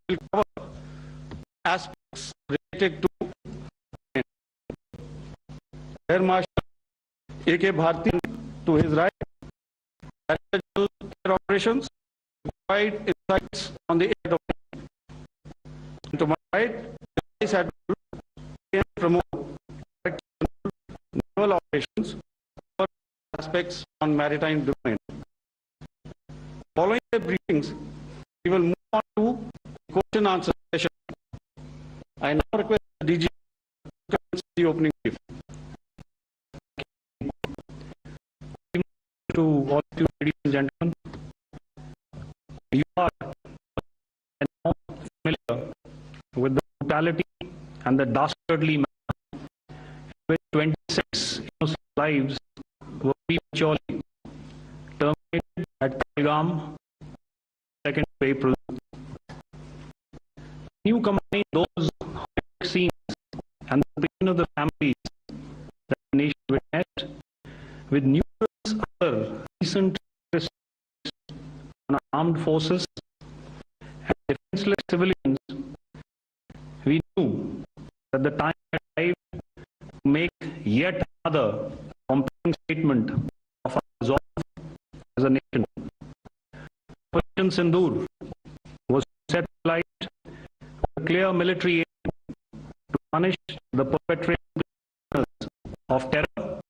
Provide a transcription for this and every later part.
will cover aspects related to Air Marshal A.K. Bharti to his right, Director General Air Operations, provide insights on the air domain. And to my right, the Vice Admiral A.N. Pramod, Director General Naval Operations, for aspects on maritime domain. Following the briefings, we will move on to the question answer session. I now request the DG to commence the opening brief. To all of you, ladies and gentlemen, you are now familiar with the brutality and the dastardly manner in which 26 innocent lives were prematurely terminated at Kalgam, 2nd of April. You combine those horrific scenes and the pain of the families that the nation witnessed with numerous other recent terrorist on our armed forces and defenseless civilians, we knew that the time had arrived to make yet another compelling statement of our resolve as a nation. Operation Sindoor was set alight with a clear military aim to punish the perpetrators of terror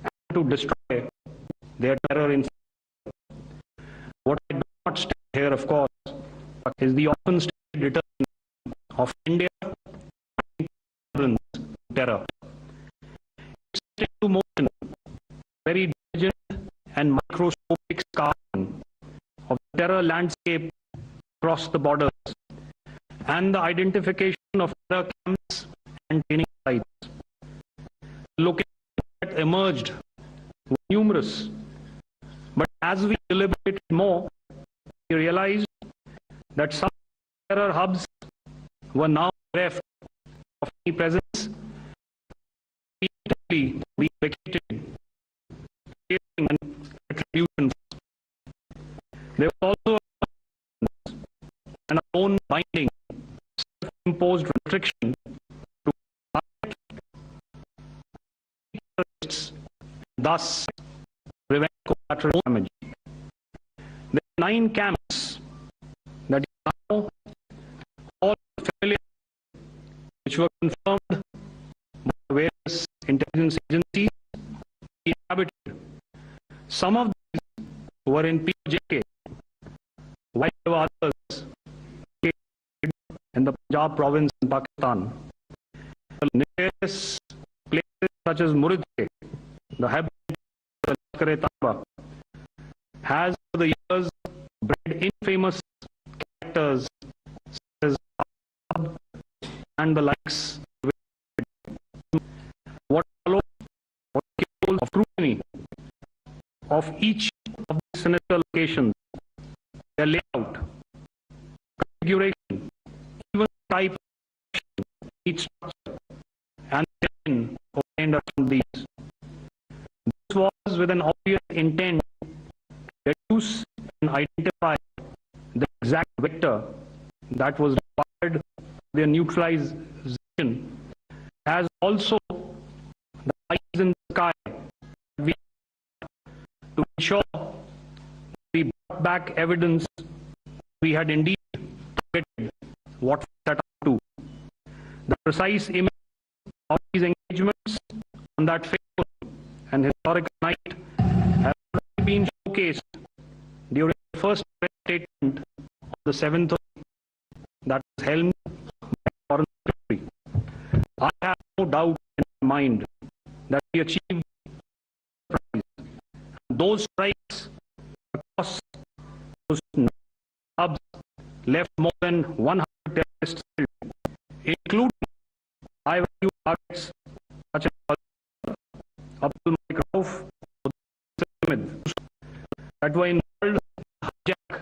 and to destroy their terror in. What I do not state here, of course, is the often stated return of India to terror. It set into motion very diligent and microscopic scarring of the terror landscape across the borders and the identification of terror camps and training sites. The locations that emerged were numerous, but as we deliberated more, we realized that some terror hubs were now bereft of any presence, repeatedly being vacated, and retribution. There was also an own binding, self-imposed restriction to target terrorists, thus prevent collateral damage. There are 9 camps that are now all familiar, which were confirmed by various intelligence agencies inhabited. Some of these were in PJK, while there were others in the Punjab province in Pakistan. Numerous places such as Muridke, the habitat of has over the years bred infamous characters such as and the likes. What followed was capable of scrutiny of each of the sinister locations, their layout, configuration, even type of each structure, and then obtained around these. This was with an obvious intent to reduce and identify the exact vector that was required for their neutralization, as also the eyes in the sky we to ensure we brought back evidence we had indeed targeted what we set out to. The precise image of these engagements on that fateful and historic night have already been showcased during the first press statement on the 7th of that was helmed by Foreign Secretary. I have no doubt in my mind that we achieved those strikes across those hubs left more than 100 terrorists killed, including high-value targets such as Abdul Malik Rauf, that were involved in the hijack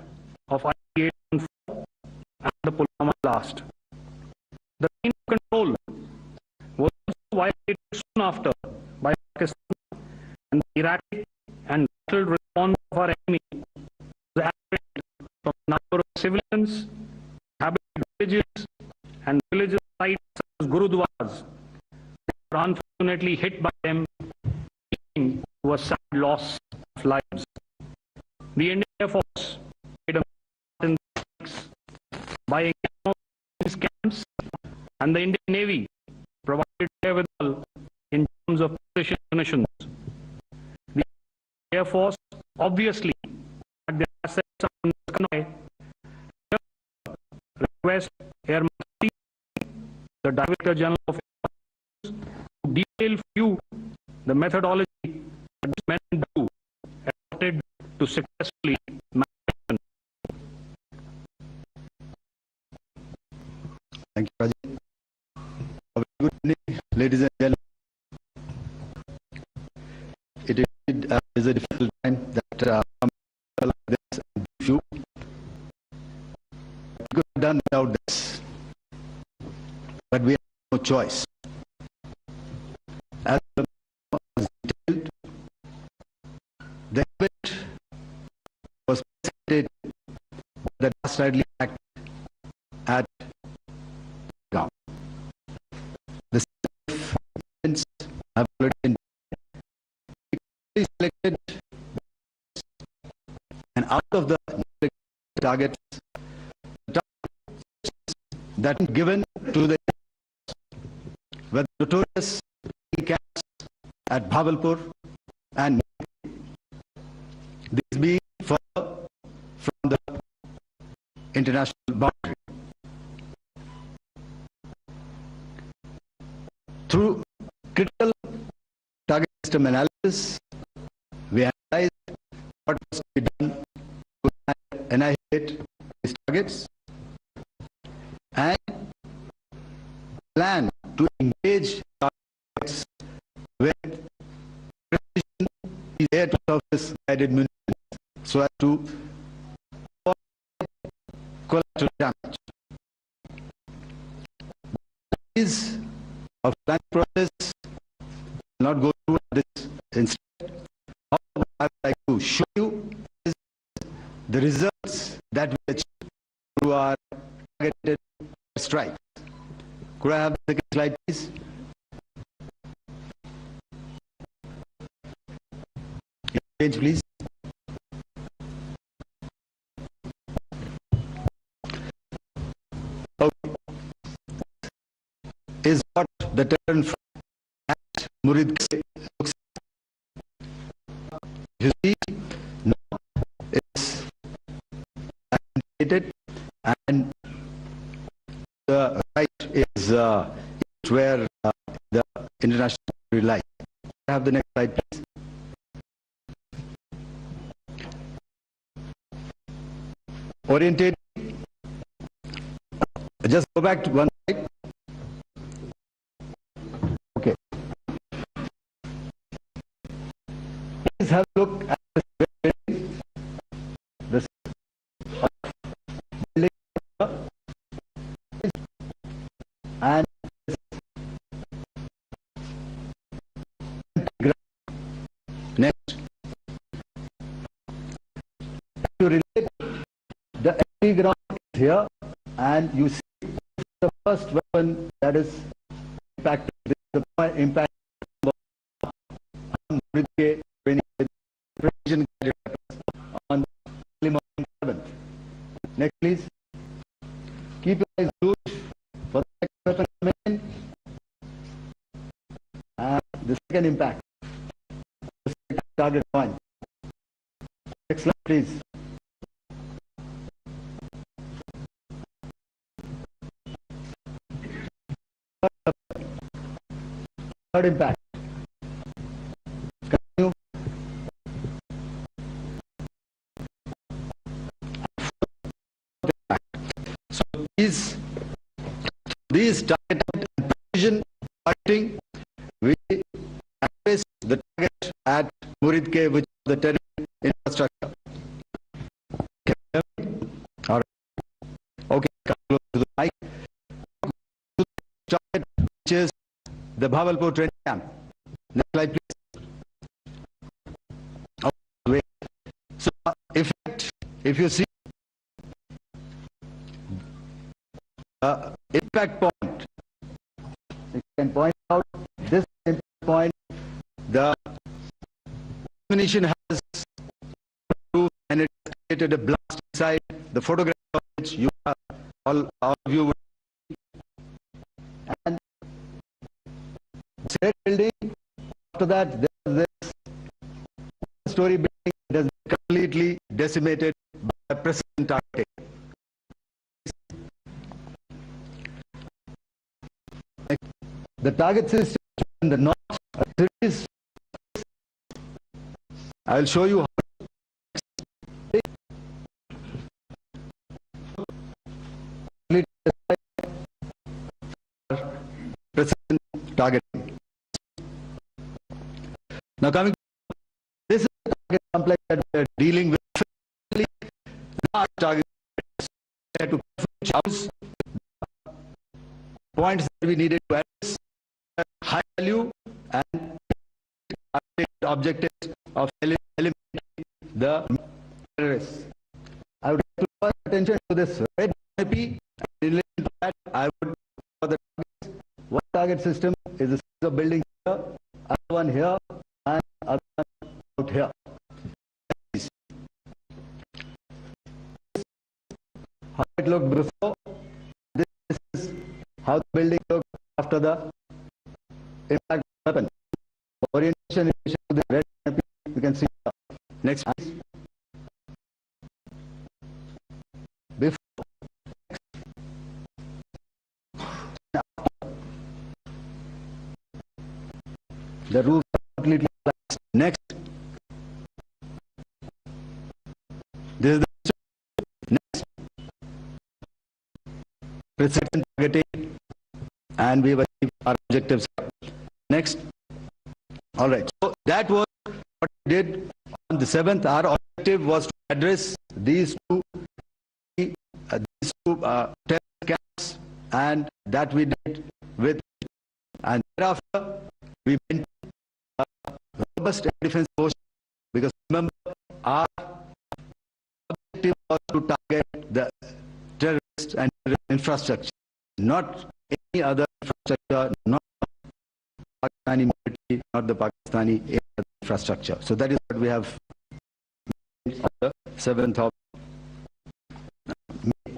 of IAF and the Pulwama blast. The line of control was also violated soon after by Pakistan, and the erratic and battled response of our enemy was apparent from the number of civilians, inhabited villages and religious sites such as Gurudwaras were unfortunately hit by them, leading to a sad loss of lives. The Indian Air Force played a part in this by engaging these camps, and the Indian Navy provided wherewithal in terms of precision munitions. The Air Force obviously had their assets under control. Request Air Marshal, the Director General of Air Force, to detail for you the methodology that these men do adopted to successfully manage. Thank you, Rajiv. A very good evening, ladies and gentlemen. It is a difficult time that like this and you could have done without this, but we have no choice. As detailed, the event was precipitated by the dastardly act at ground. The events have already been selected, and out of the targets that were given to the were notorious camps at Bhavalpur and these being further from the international boundary. Through critical target system analysis, we analyzed what was to be done to annihilate these targets and plan to engage targets with precision air-to-surface guided munitions so as to avoid collateral damage. This of planning process will not go through this instead. What I would like to show you is the results that we achieved through our targeted strikes. Could I have the second slide, please? Page, please. Okay. Is what the terrain at Muridke looks like. You see, now it's indicated, and the right is where the international line. I have the next slide, please. Oriented. Just go back to one slide. Okay. Please have a look at this and next to relate the enemy ground is here, and you see the first weapon that is impacted. This is the impact on Muridke training with precision guided weapons on early morning 7th. Next, please. Keep your eyes glued for the next weapon coming in. And the second impact. The second target point. Next slide, please. Third impact. Continue. So these targeted and precision fighting, we address the target at Muridke, which is the terrain infrastructure. Okay. All right. Okay. Come close to the mic. Target, which is the Bhavalpur training camp. Next slide, please. Okay. So, if you see impact point. You can point out this impact point. The ammunition has proof and it created a blast inside. The photograph of which you are, all of you would. And state building. After that, there is this story building that has been completely decimated by precision targeting. The target system in the north cities. I will show you how precision targeting. Now coming, this is the target complex that we are dealing with. Large target to choose points that we needed to address, high value and objectives of eliminating the terrorists. I would like to draw attention to this red canopy. In relation to that, I would for the targets. One target system is a series of buildings here, other one here, and other one out here. How it looked before. This is how the building looked after the impact weapon. Orientation in relation to the red canopy, you can see. Next, please. Before. The roof completely collapsed. Next. This is the next. Precision targeting, and we've achieved our objectives. Next. All right. So that was what we did on the 7th. Our objective was to address these two terrorist camps, and that we did with. And thereafter, we went robust defense force, because remember our objective was to target the terrorist and terrorist infrastructure, not any other infrastructure, not Pakistani military, not the Pakistani infrastructure. So that is what we have on the 7th of May.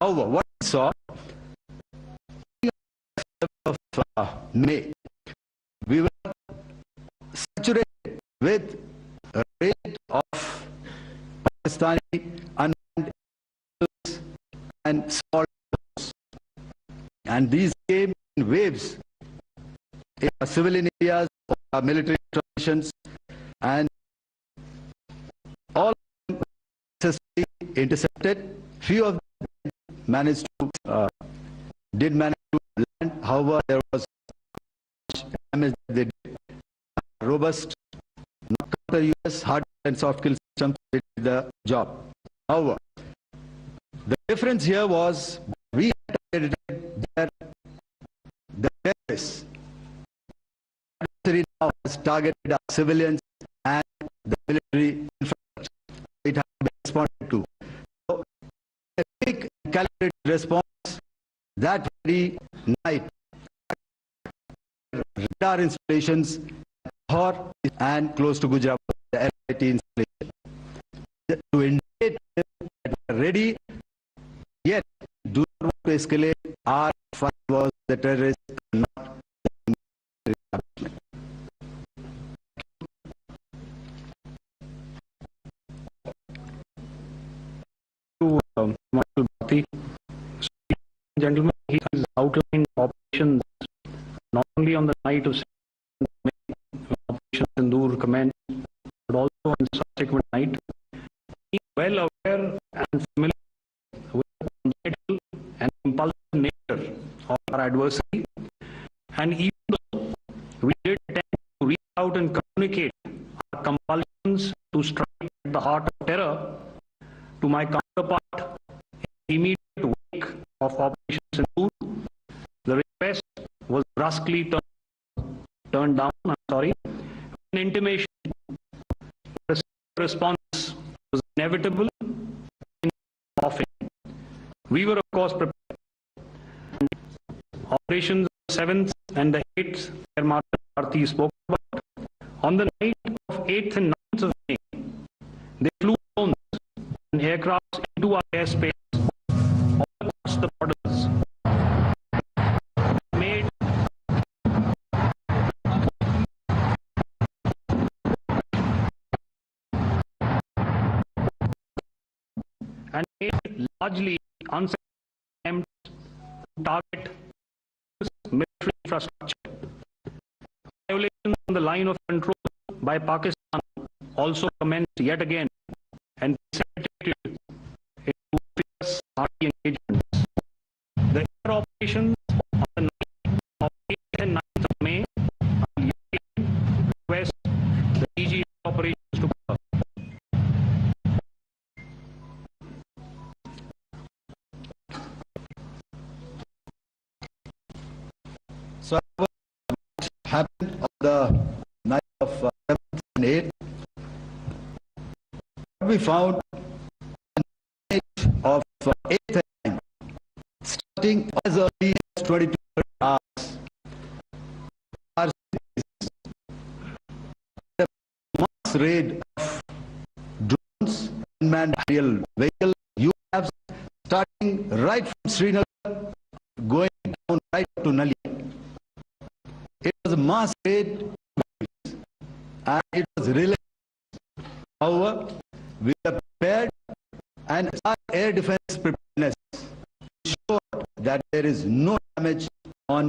However, what we saw of May, we were saturated with a rate of Pakistani unmanned and small boats, and these came in waves in civilian areas, military installations, and all of them successfully intercepted. Few of them managed to land. However, there was much damage that they did. Robust, not counter US hard and soft kill systems did the job. However, the difference here was we targeted the terrorists. Now has targeted our civilians and the military infrastructure. It has been responded to. So, a quick and calibrated response that very night. Radar installations and close to Gujarat, the LIT installation. To indicate that we are ready, yet do not want to escalate. Our fight was the terrorists, not the military establishment. To Michael Bhatti, gentlemen, he has outlined operations not only on the night of Operation Sindoor commenced, but also on subsequent night. He is well aware and familiar with the congenital and impulsive nature of our adversary, and even though we did attempt to reach out and communicate our compulsions to strike at the heart of terror to my counterpart in immediate wake of Operation Sindoor, the request was brusquely turned down. I'm sorry. An intimation the response was inevitable in offing. We were, of course, prepared operations 7th and the 8th, Air Marshal Bharti spoke about. On the night of 8th and 9th of May, they flew drones and aircrafts into our airspace all across the borders. Made largely unsuccessful attempts to target military infrastructure. Violations on the line of control by Pakistan also commenced yet again and precipitated into fierce army engagements. The air operations on the night of 8th and 9th of May request the DG operations to cover. So what happened on the night of 7th and 8th? What we found on the night of 8th and 9th, starting as early as 22 hours, our cities, the mass raid of drones, unmanned aerial vehicles, UAVs, starting right from Srinagar, going down right to Nali. It was a mass raid and it was relentless. However, we are prepared and our air defense preparedness ensured that there is no damage on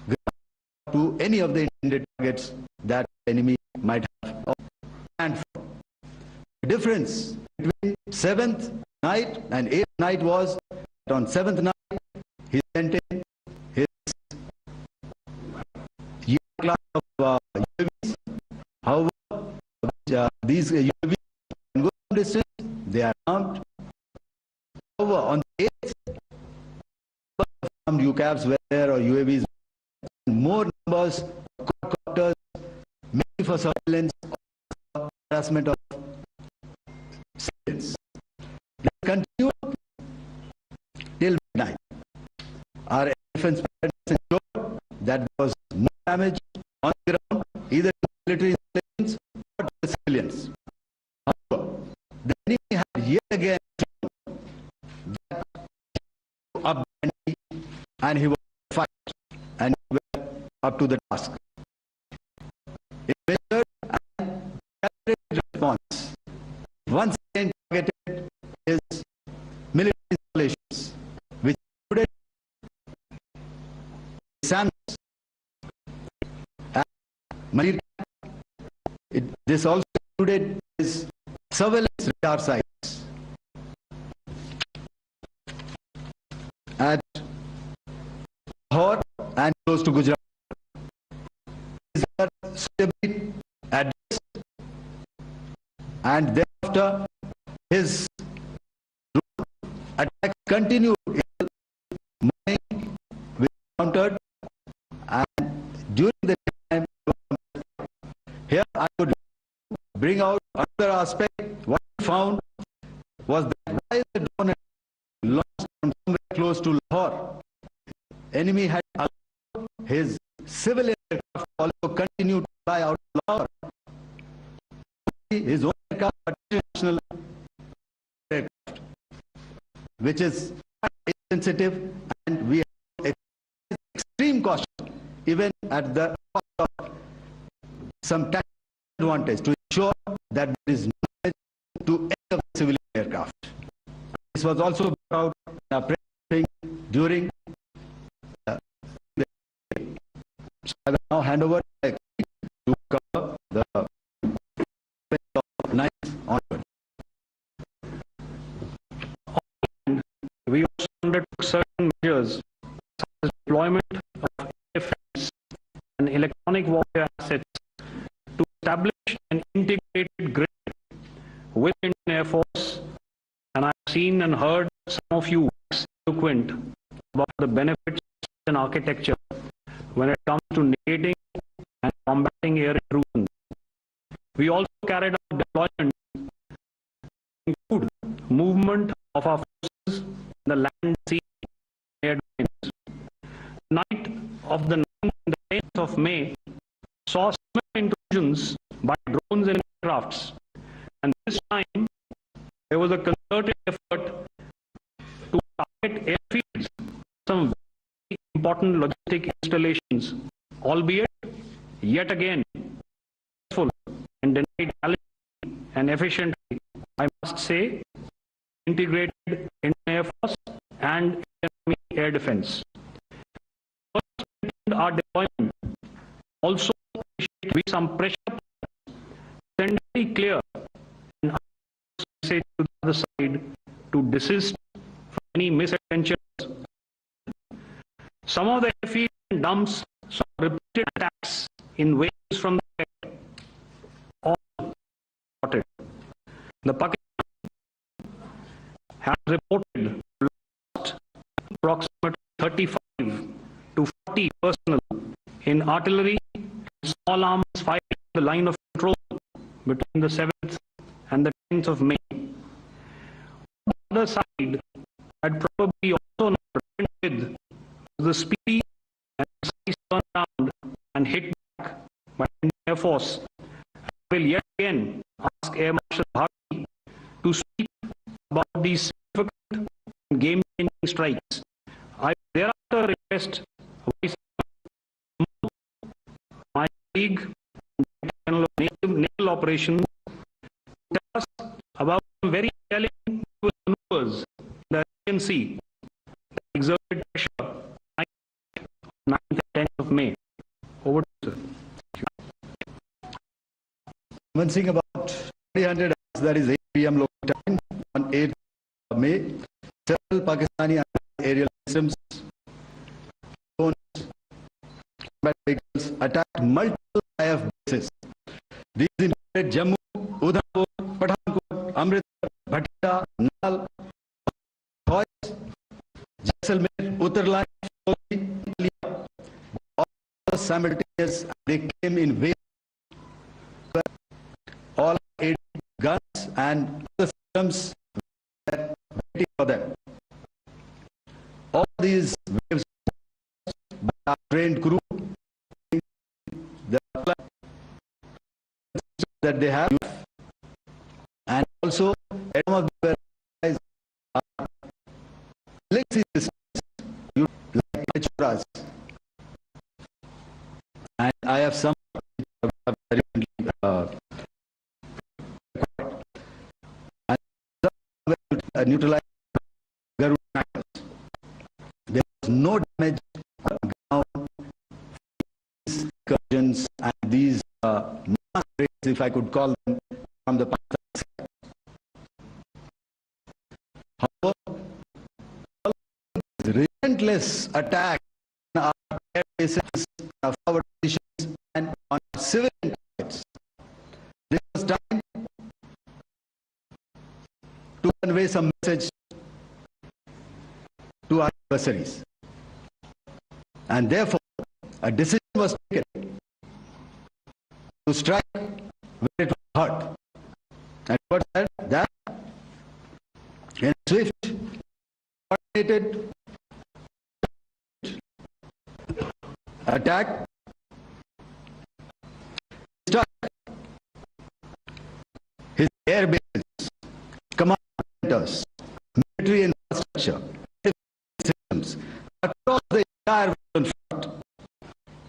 ground to any of the intended targets that the enemy might have planned for. The difference between 7th night and 8th night was that on 7th night he sent in his class of UAVs. However, these UAVs can go some distance, they are armed. However, on the 8th, armed UCAVs were there or UAVs, more numbers of quadcopters, mainly for surveillance or harassment of civilians. That continued till midnight. Our air defense preparedness ensured that there was no damage on the ground, either to military installations or to the civilians. However, the enemy had yet again shown that he was up and he was fight and he was up to the task. He measured and calculated response. Once again targeted his military installations, which included SAMs. This also included his surveillance radar sites at Lahore and close to Gujarat. These were suitably addressed, and thereafter his attack continued in the morning, we countered, and during the time, here I would bring out another aspect. What we found was that while the drone had launched from somewhere close to Lahore, enemy had allowed his civilian aircraft also continued to fly out of Lahore. His own aircraft, but international aircraft, which is insensitive, and we have extreme caution, even at the cost of some tactical advantage, to ensure that there is no damage to any of the civilian aircraft. This was also brought out in our press briefing during the so I will now hand over to cover the of 9th onward. We also undertook certain measures such as deployment of defense and electronic warfare assets to establish an integrated grid with Indian Air Force, and I've seen and heard some of you eloquent about the benefits and architecture when it comes to negating and combating air intrusion. We also carried out deployment to include movement of our forces in the land, sea, and air domains. the night of the 9th and the 10th of May saw similar intrusions by drones and aircrafts. And this time, there was a concerted effort to target airfields, some very important logistic installations, albeit yet again successful and denied validly and efficiently, I must say, integrated Indian Air Force and Indian Army Air Defense. Our deployment also with some pressure send very clear and message to the other side to desist from any misadventures. Some of the airfield and dumps saw repeated attacks in waves from the air. All reported. The Pakistan has reported lost approximately 35 to 40 personnel in artillery and small arms fired in the line of control between the 7th and the 10th of May. On the other side, had probably also not reckoned with the speedy and precise turnaround and hit back by the Air Force. I will yet again ask Air Marshal Bharti to speak about these significant and game-changing strikes. I thereafter request my colleague, General of Naval Operations, to tell us about some very telling maneuvers in the Arabian Sea that exerted pressure on 9th and 10th of May. Over to you, sir. Commencing about 300 hours, that is 8 p.m. local time, on 8th of May, several Pakistani aerial systems, drones, combat vehicles attacked multiple IAF bases. These included Jammu, Udhampur, Pathankot, Amritsar, Bhatia, Nal, Khois, Jaisalmer, Uttarline, all simultaneous. They came in waves. All 8 guns and other systems were waiting for them. All these waves by our trained crew, the that they have, and also some of the legacy systems like Machuras, and I have some very and neutralized. There was no damage on ground, incursions, and these mass raids, if I could call them, from the Pakistan side. However, all these relentless attacks on our air bases, our forward positions, and on civilian targets. This was time to convey some message to our adversaries. And therefore, a decision was taken to strike where it was hurt. And what said that in swift, coordinated attack, struck his air bases, command centers, military infrastructure, systems across the entire western front.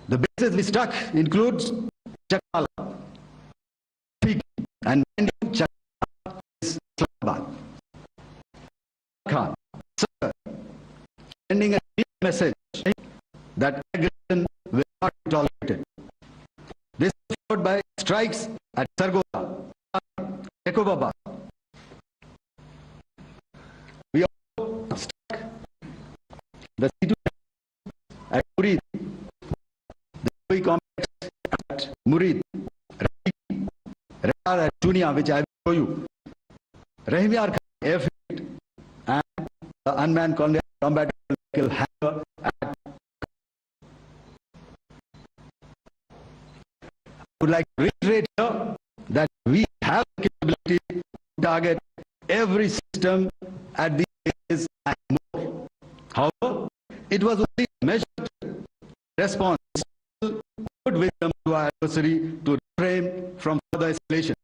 The bases we struck includes Chakala, Fiki, and Chakala is Islamabad. Khan, sir, sending a clear message that aggression will not be tolerated. This is followed by strikes at Sargoda, Ekobaba. We also struck the C2 at Murid, the Koi complex at Murid, Radar at Chunia, which I will show you, Rahimyar airfield, and the unmanned combat vehicle hangar at. I would like to reiterate here that we have the capability to target every system at the bases and more. However, it was only measured response good wisdom to our adversary to refrain from further escalation.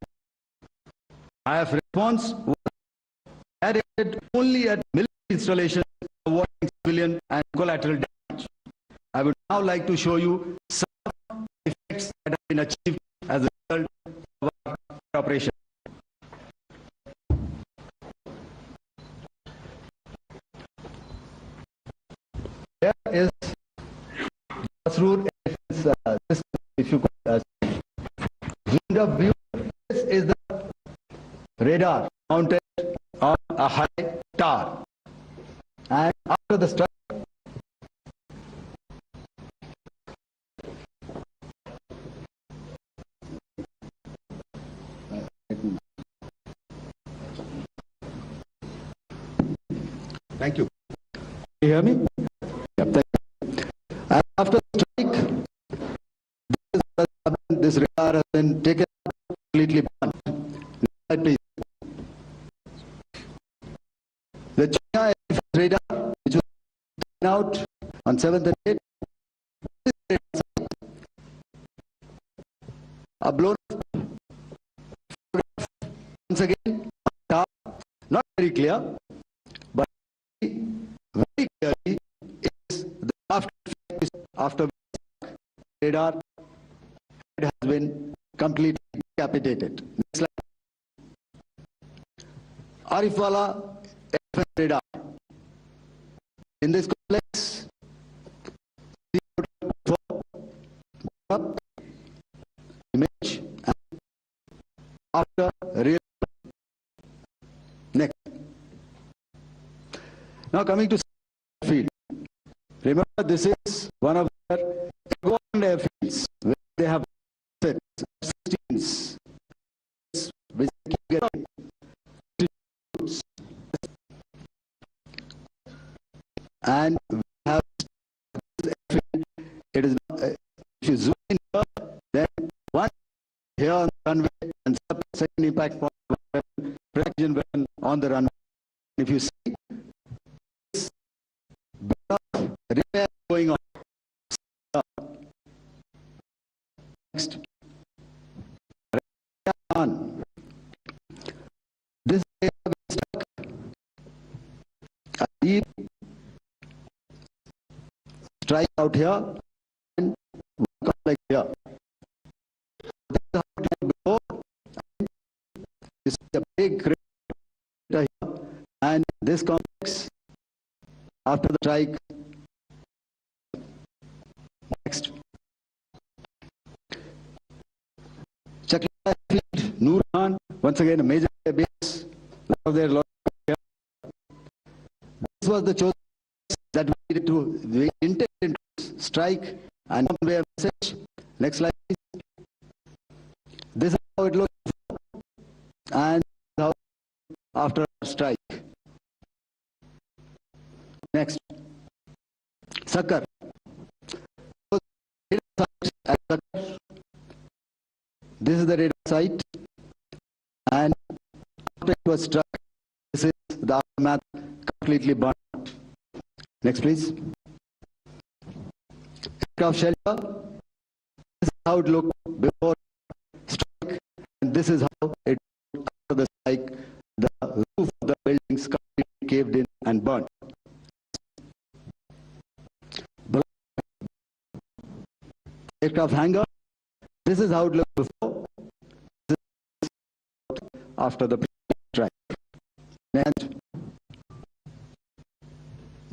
IAF response was directed only at military installations, avoiding civilian and collateral damage. I would now like to show you some effects that have been achieved as a result of our operation. Here is Masroor system, if you could zoomed up view. This is the radar mounted on a high tower. And after the strike, thank you. You hear me? Yeah, thank you. And after the strike, this radar has been taken completely burnt. Next slide, please. The China radar, which was taken out on 7th and 8th, are blown once again, not very clear, but very clearly is the after radar has been completely decapitated. Next slide. Arifwala radar. In this complex, image and after real. Next. Now coming to field. Remember, this is one of their airfields where they have sets of 16s which keep getting. And we have it is if you zoom in here, then one here on the runway and second impact point precision weapon on the runway. If you see this repair going on. Next. This is stuck. A deep strike out here and come like here. This is how it will go. This is a big crater here, and this complex after the strike. Next. Chakla field, Noor Khan, once again a major base. This was the chosen that we needed to, we intended to strike and convey a message. Next slide, please. This is how it looks, and how after a strike. Next, Sakar. This is the radar site, and after it was struck, this is the aftermath, completely burnt. Next, please. Aircraft shelter. This is how it looked before strike, and this is how it looked after the strike. The roof of the buildings completely caved in and burnt. Aircraft hangar. This is how it looked before. This is after the strike. Next.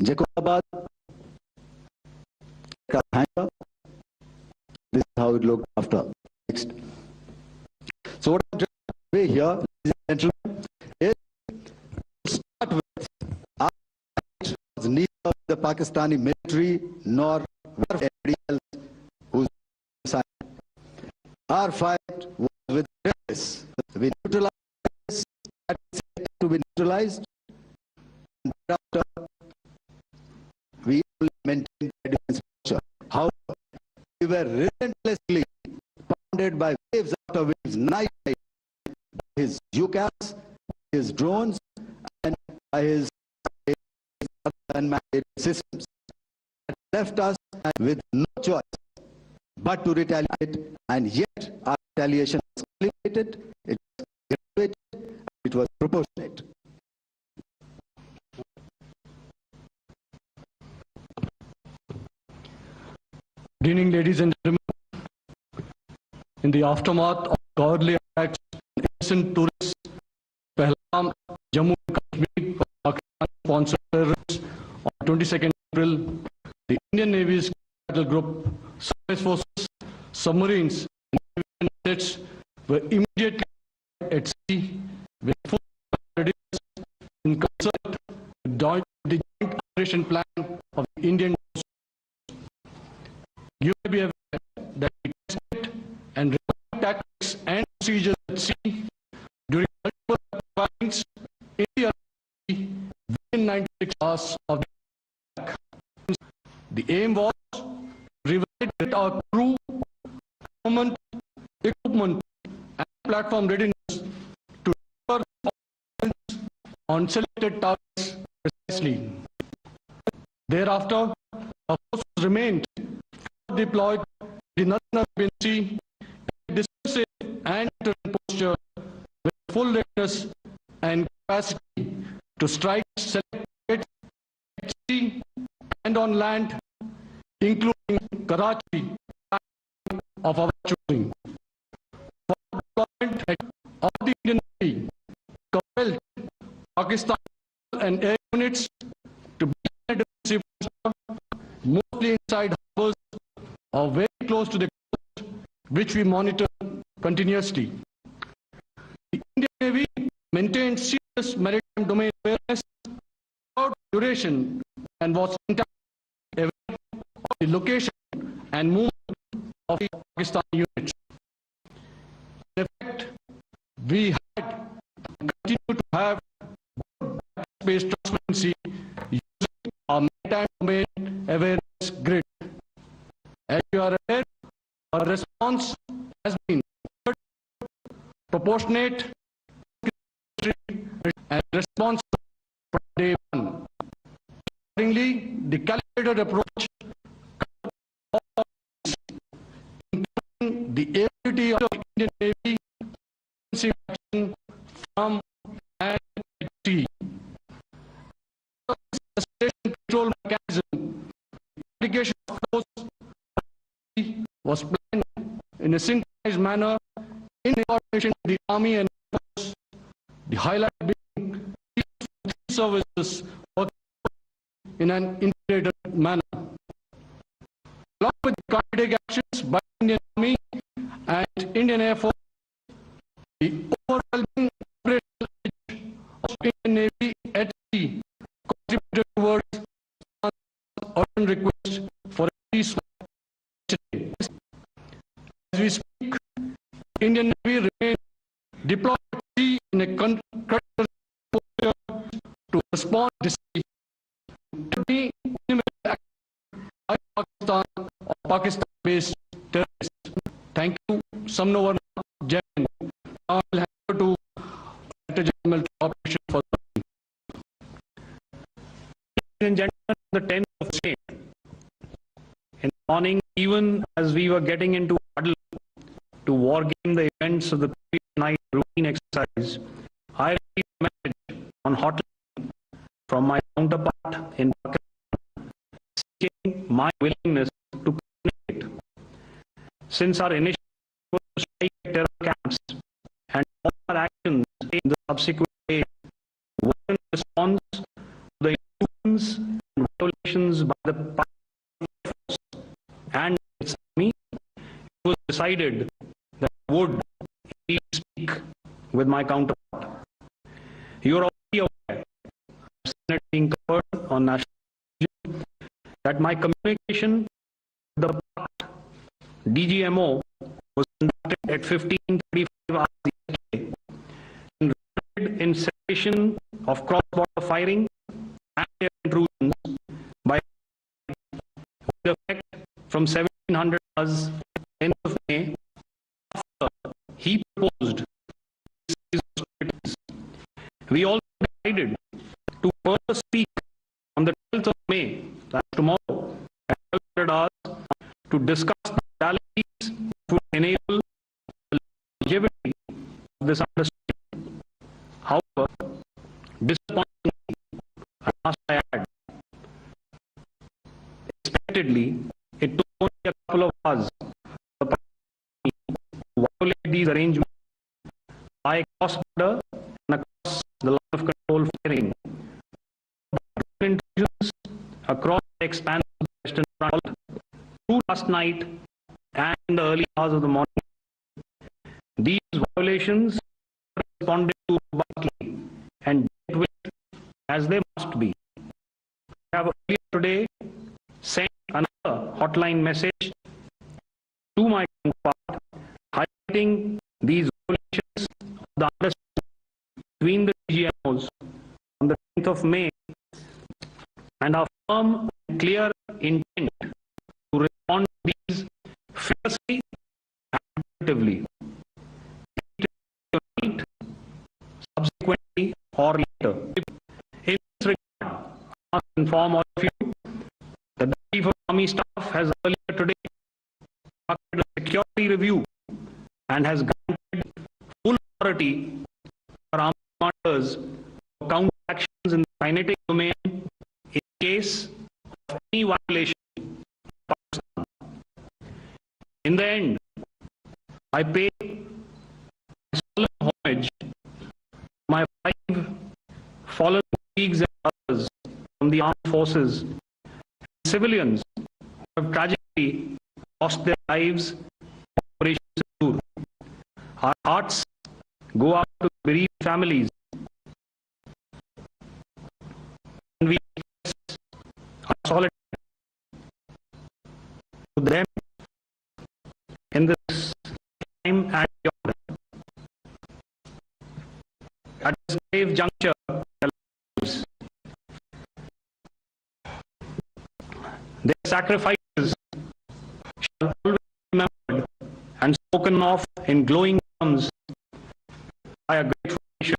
Jacobabad. Hangar. This is how it looked after. Next. So what I'm trying to say here, ladies and gentlemen, is to start with, our fight was neither the Pakistani military nor anybody else who's signed. Our fight was with terrorists. We neutralized that to be neutralized, and thereafter we only maintained the defense structure. However, we were relentlessly pounded by waves after waves, night by his UCAS, his drones, and by his unmanned systems. That left us with no choice but to retaliate, and yet our retaliation was calculated, it was graduated, it was proportionate. Good evening, ladies and gentlemen. In the aftermath of cowardly attacks on innocent tourists, Pahalgam, Jammu and Kashmir, Pakistan-sponsored terrorists on 22nd April, the Indian Navy's battle group, surface forces, submarines, and naval assets were immediately at sea with full readiness in concert with the joint operation plan of the Indian. You may be aware that we tested and refined tactics and procedures at sea during multiple firings in the within 96 hours of the attack. The aim was to revalidate our crew, armament, equipment, and platform readiness to deliver on selected targets precisely. Thereafter, our forces remained deployed in the Northern Arabian Sea in a decisive and deterrent posture with full readiness and capacity to strike selected targets at sea and on land, including Karachi of our choosing. For deployment of the Indian Navy, compelled Pakistan and air units to be in a defensive posture, mostly inside harbors or very close to the coast, which we monitor continuously. The Indian Navy maintained serious maritime domain awareness throughout the duration and was aware of the location and movement of the Pakistani units. In effect, we had and continue to have space transparency using our maritime domain awareness grid. As you are aware, our response has been proportionate and responsive from day one. Accordingly, the calibrated approach, including the ability of the Indian Navy to action from and at sea, the station control mechanism, the application of force was planned in a synchronized manner in coordination with the Army and Air Force, the highlight being three services working in an integrated manner. Along with the kinetic actions by Indian Army and Indian Air Force, the overwhelming operational edge of Indian Navy at sea contributed towards urgent request for a ceasefire. As we speak, Indian Navy remains deployed at sea in a critical posture to respond to any by Pakistan or Pakistan-based terrorists. Thank you, Samnovar Jain. I will hand over to Director General Operation for the Ladies and gentlemen, the 10th of May, in the morning, even as we were getting into huddle to war game the events of the previous night routine exercise, I received a message on hotline from my counterpart in Pakistan seeking my willingness to participate. Since our initial was to strike terror camps and all our actions in the subsequent days were in response to the intrusions and violations by the Pakistan Force and its army, it was decided that I would speak with my counterpart. You are already aware, Senate being covered on national television, that my communication with the DGMO was conducted at 15:35 hours yesterday and resulted in cessation of cross-border firing and air intrusions by with effect from 1700 hours end of May after he proposed these hostilities. We also decided to further speak on the 12th of May, that's tomorrow, at 1200 hours to discuss the modalities that would enable the longevity of this understanding. However, disappointingly, I must add, expectedly, it took only a couple of hours for the party to violate these arrangements by cross-border and across the line of control firing intrusions across the expanse of the Western Front through last night and in the early hours of the morning. These violations are responded to robustly and dealt with as they must be. I have earlier today sent another hotline message to my counterpart highlighting these violations of the understanding between the GMOs on the 10th of May and our firm and clear intent to respond to these fiercely and actively, tonight, subsequently, or later. In this regard, I must inform all of you that the Chief of Army Staff has earlier today conducted a security review and has granted full authority for army commanders for counter actions in the kinetic domain in case of any violation of Pakistan. In the end, I pay solemn homage to my 5 fallen colleagues and others from the armed forces and civilians who have tragically lost their lives in Operation Sindoor. Our hearts go out to bereaved families, and we express our solidarity to them in this time and beyond. At this grave juncture in their lives, their sacrifices shall always be remembered and spoken of in glowing terms by a grateful nation.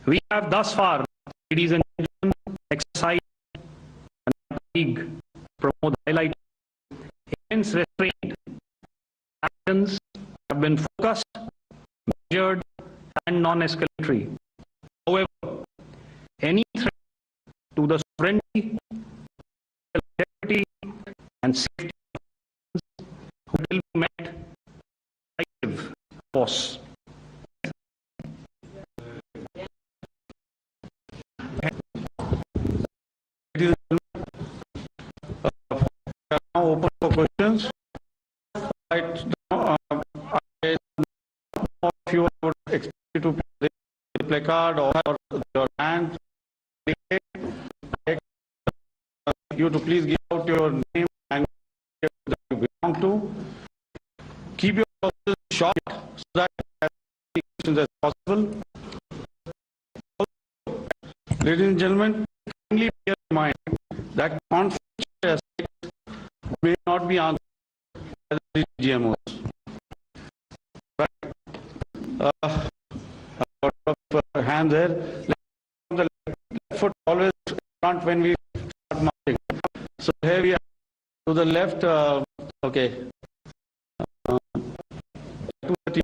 We have thus far, ladies and gentlemen, exercised and our colleague Pramod highlighted immense restraint. Actions have been focused, measured, and non-escalatory. However, any threat to the sovereignty, security, and safety will be met by active force. Now open for questions. Right now, if you would expect you to play the placard or your hand, you to please give out your name and that you belong to. Keep your questions short so that as many questions as possible. Ladies and gentlemen, kindly bear in mind that confidential aspects may not be answered by the GMOs. Right? I've got a hand there. The left foot always front when we start marching. So here we are to the left. Okay. 2:30.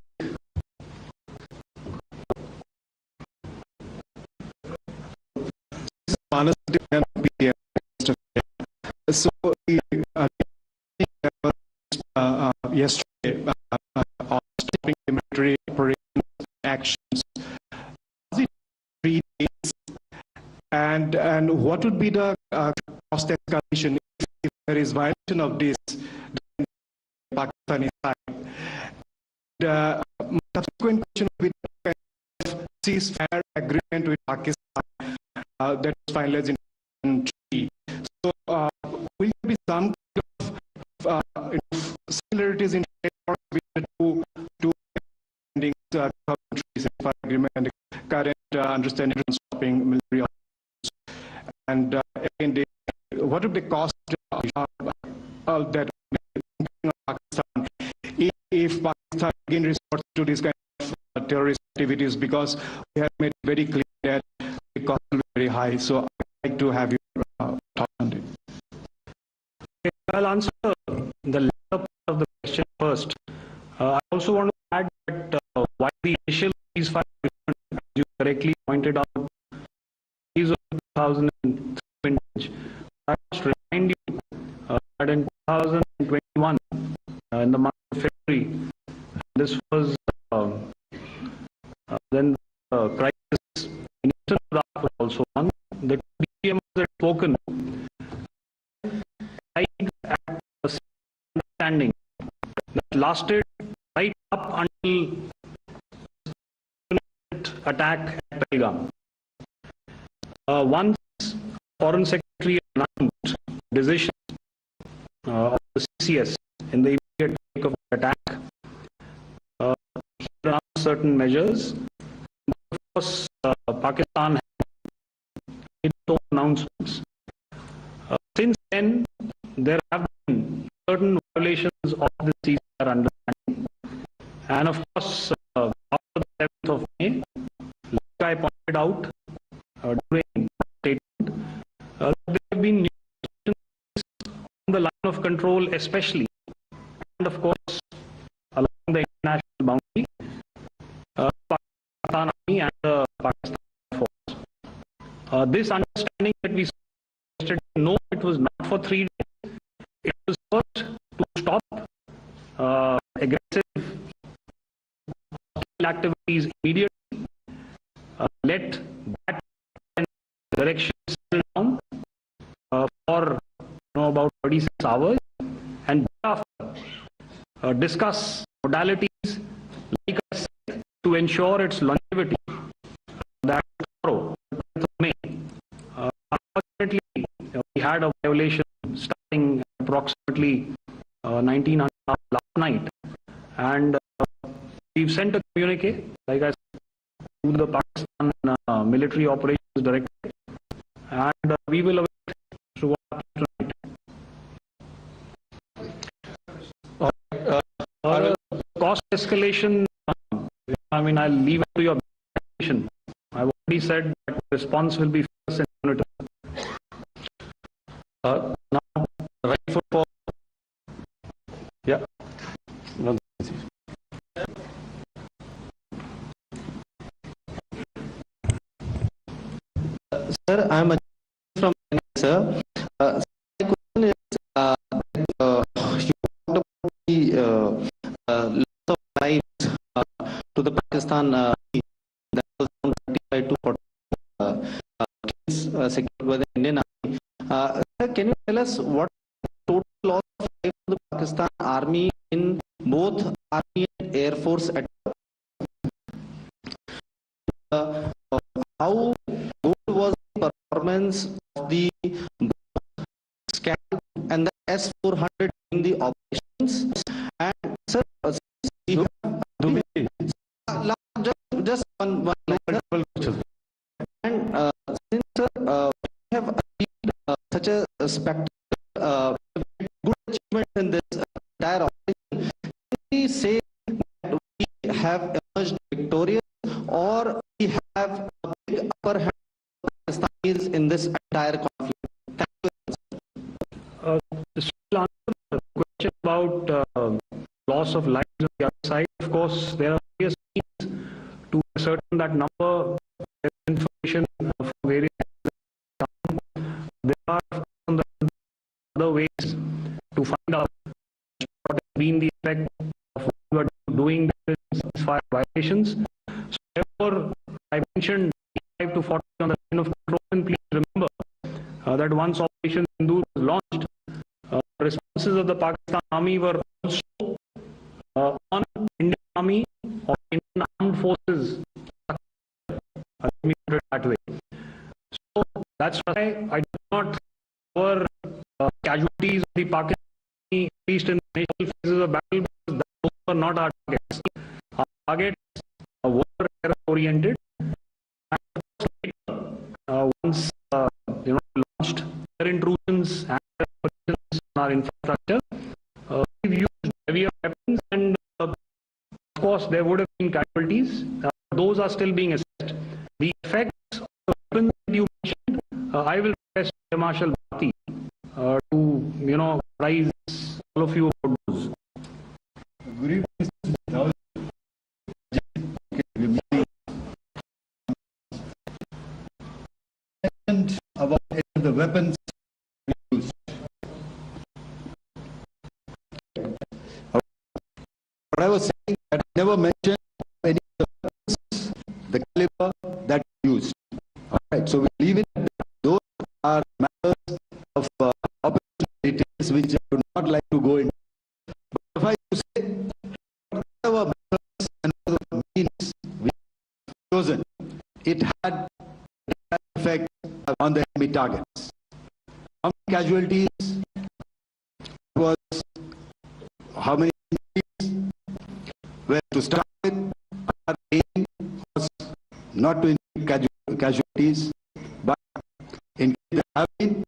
So yesterday on stopping the military operations actions, 3 days, and what would be the cost escalation if there is violation of this on Pakistani side? The subsequent question would be the kind of ceasefire agreement with Pakistan that was finalized in treaty. So will there be some kind of similarities in between the two countries agreement and the current understanding on stopping military operations? And again, what would the cost that Pakistan if Pakistan again resorts to this kind of terrorist activities, because we have made it very clear that the cost will be very high. So I'd like to have your thoughts on it. I'll answer 2021 in the month of February. This was then the crisis in Eastern Iraq was also on. The DPMs had spoken at a understanding that lasted right up until attack at Pahalgam. Once Foreign Secretary announced decision of the CCS in the immediate wake of the attack, he announced certain measures. Of course, Pakistan had made its own announcements. Since then, there have been certain violations of the CCR understanding, and of course, after the 7th of May, like I pointed out during the statement, there have been new restrictions on the line of control, especially, and of course, along the international boundary, Pakistan Army and the Pakistan Force. This understanding that we saw yesterday, no, it was not for 3 days. It was first to stop aggressive activities immediately, let that direction settle down for about 36 hours, and thereafter discuss modalities, like I said, to ensure its longevity. That tomorrow, 10th of May, unfortunately, we had a violation starting approximately 1900 last night, and we've sent a communique, like I said, to the Pakistan Military Operations Directorate, and we will await to what happens tonight. Cost escalation, I mean, I'll leave it to your question. I've already said that the response will be first and united. Now, right foot for. Yeah. Sir, I am from sir. My question is, you talked about the loss of lives to the Pakistan that was around 35 to 40 kills secured by the Indian Army. Sir, can you tell us what total loss of life to the Pakistan Army in both Army and Air Force at how good was the performance of the Scalp and the S-400 in the operations? And sir, just one line. And since we have achieved such a spectacular, good achievement in this entire operation, can we say that we have emerged victorious, or we have a big upper hand of Pakistanis in this entire conflict? Thank you. To answer the question about loss of lives on the other side, of course, there are various means to ascertain that number. There is information from various. There are other ways to find out what has been the effect of what we are doing with fire violations. So therefore, I mentioned 35 to 40 on the line of control, and please remember that once Operation Sindoor was launched, responses of the Pakistan Army were also on Indian Army or Indian Armed Forces. Let me put it that way. So that's why I do not cover casualties of the Pakistan Army, at least in the initial phases of battle, because those were not our targets. Our targets were terror oriented. Once launched their intrusions and operations on our infrastructure, we've used heavier weapons, and of course there would have been casualties. Those are still being assessed. The effects of the weapons that you mentioned, I will request Air Marshal Bhatti to rise all of you about those. Good evening. About the weapons used. details which I would not like to go into. But if I say whatever methods and means we have chosen, it had an effect on the enemy targets. How many casualties was, how many were to start with, our aim was not to inflict casualties, but in case there have been,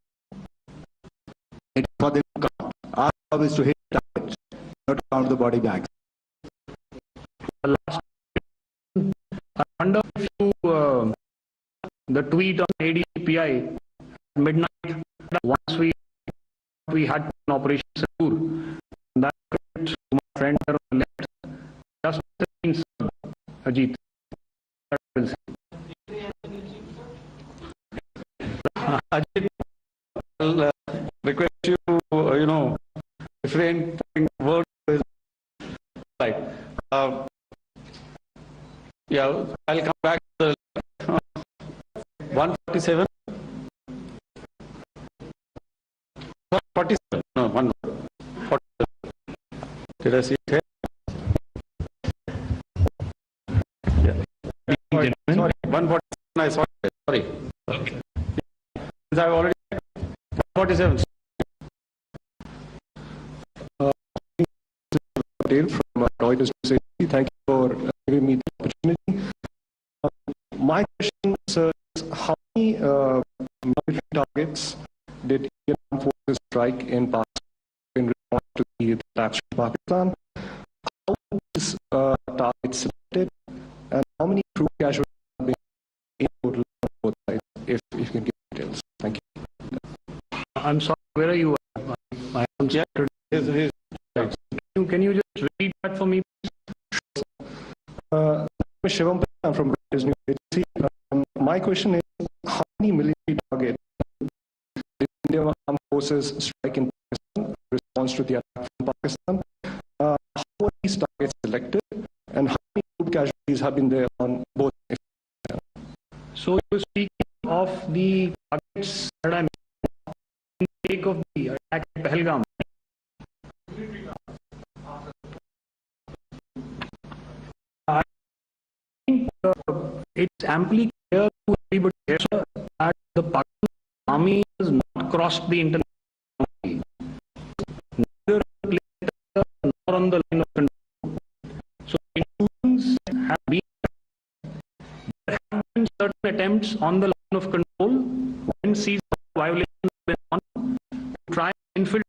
it's for them to count. Our job is to hit targets, not to count the body bags. The last, I wonder if you, the tweet on ADPI at midnight, once we had an Operation Sindoor, that to my friend on the left, just means Ajit. Ajit, I'll request you, refrain putting words to his right. Yeah, I'll come back to the 147. 147. No, 147. Did I see it here? Yeah. Sorry, 147. I saw it. Sorry. Okay. I've already 147. From Reuters. Thank you for giving me the opportunity. My question, sir, is how many military targets did Indian Armed Forces strike in Pakistan in response to the attacks in Pakistan? How were these targets selected, and how many crew casualties have been in total on both sides? If you can give details. Thank you. I'm sorry, where are you? Can you just repeat that for me? Shivam, I'm from Reuters News Agency. My question is, how many military targets did Indian Armed Forces strike in Pakistan in response to the attack from Pakistan? How were these targets selected, and how many group casualties have been there on both sides? So you're speaking of the targets that I mentioned in the wake of the attack at Pahalgam. It's amply clear to everybody here that the Pakistan army has not crossed the international boundary, neither nor on the line of control. So intrusions have been, there have been certain attempts on the line of control when ceasefire violations have been on to try and infiltrate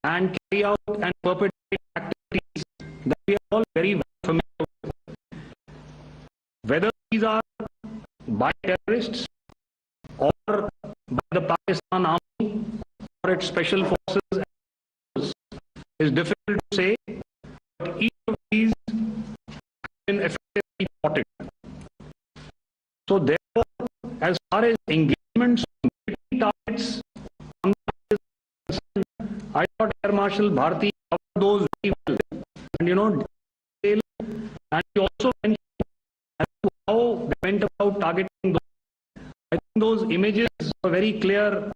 and carry out and perpetrate activities that we are all very familiar with. Whether these are by terrorists or by the Pakistan Army or its special forces is difficult to say, but each of these have been effectively spotted. So therefore, as far as engagements on military targets, I thought Air Marshal Bharti covered those very well. And detail, and he also mentioned how they went about targeting those. I think those images were very clear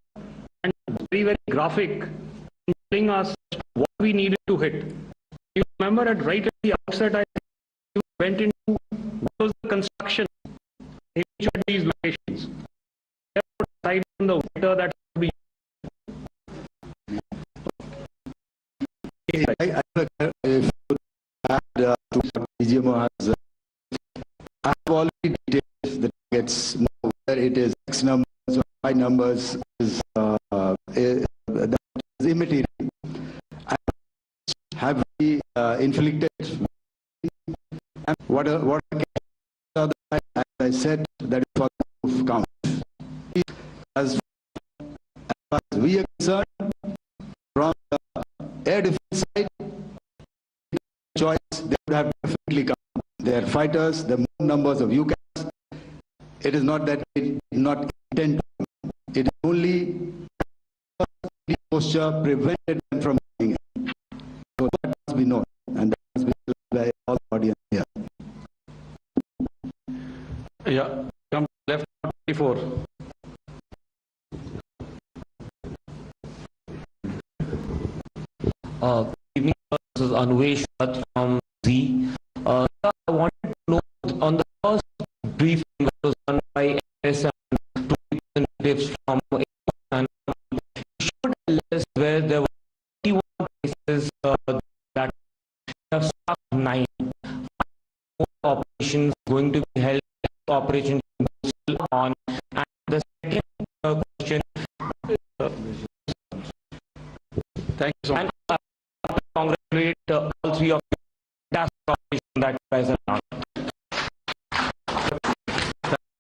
and very, very graphic in telling us what we needed to hit. You remember right at the outset, I went into what was the construction in each of these locations. Aside from the water that would be. If you add to what DGMO has, I have already detailed the targets, whether it is X numbers or Y numbers is that is immaterial. And have we inflicted what as I said, that is for the count. As far as we are concerned, from the air defense side, choice, they would have definitely come. Their fighters, the more numbers of UCAS, it is not that it did not intend to. It is only posture prevented them from doing it. So that must be known, and that must be by all the audience here. Yeah, come left 24. Good evening, this is Anvesh from Z. Sir, I wanted to know on the first briefing that was done by S and two representatives from and showed a list where there were 21 cases that have struck 9 more operations going to be held. Operation still on. And the second question. Thank you so much. And congratulate all three of you. That's the operation that you guys have done.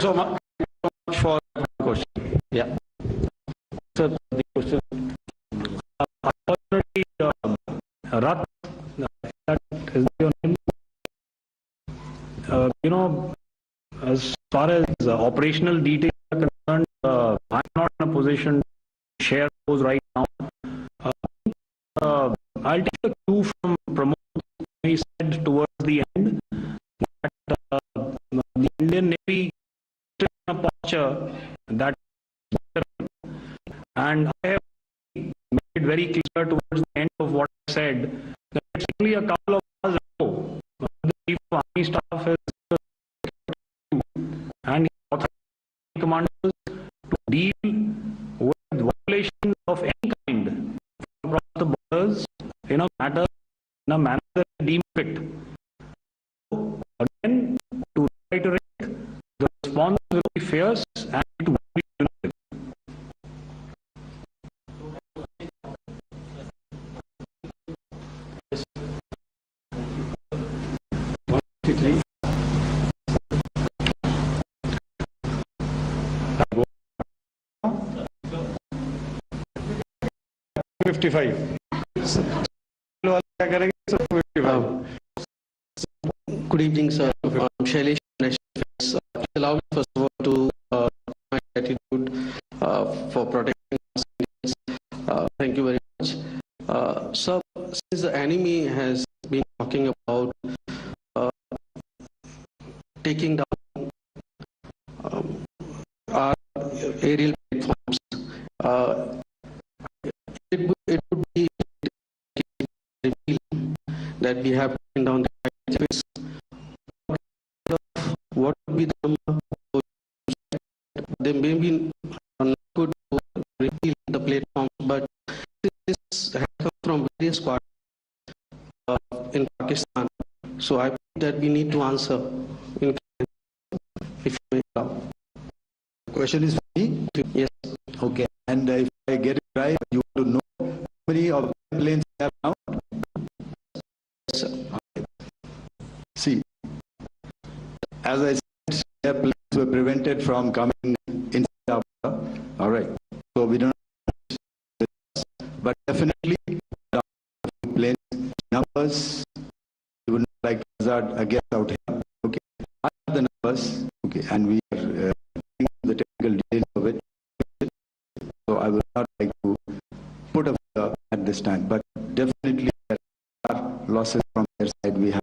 So much for the question. Yeah. So the question, unfortunately, Rat, that is your name. As far as operational details are concerned, I'm not in a position to share those right now. I'll take a cue from Pramod. He said towards the end that the Indian Navy is in a posture that, and I have made it very clear towards the end of what I said that it's only a couple of hours ago the Chief of Army Staff has and commanders to deal with violations of any kind across the borders in a manner that they deem fit. So, again, to reiterate, the response will be fierce and it will be united. Three. 55. Good evening, sir. Shailesh, allow me first of all to my gratitude for protecting us. Thank you very much. Sir, since the enemy has been talking about taking down our aerial platforms, it would be that we have taken down the activities. What would be the number? They may be not good to reveal the platform, but this has come from various quarters in Pakistan. So I believe that we need to answer in if you may allow. Question is for me? Yes. Okay. And if I get it right, you want to know how many of the planes we have now? Yes, sir. See, as I said, airplanes were prevented from coming inside our border. All right. So we don't know, but definitely planes numbers. We would not like to hazard a guess out here. Okay. I have the numbers. Okay, and we are the technical details of it. So I would not like to put a figure at this time, but definitely there are losses from their side we have,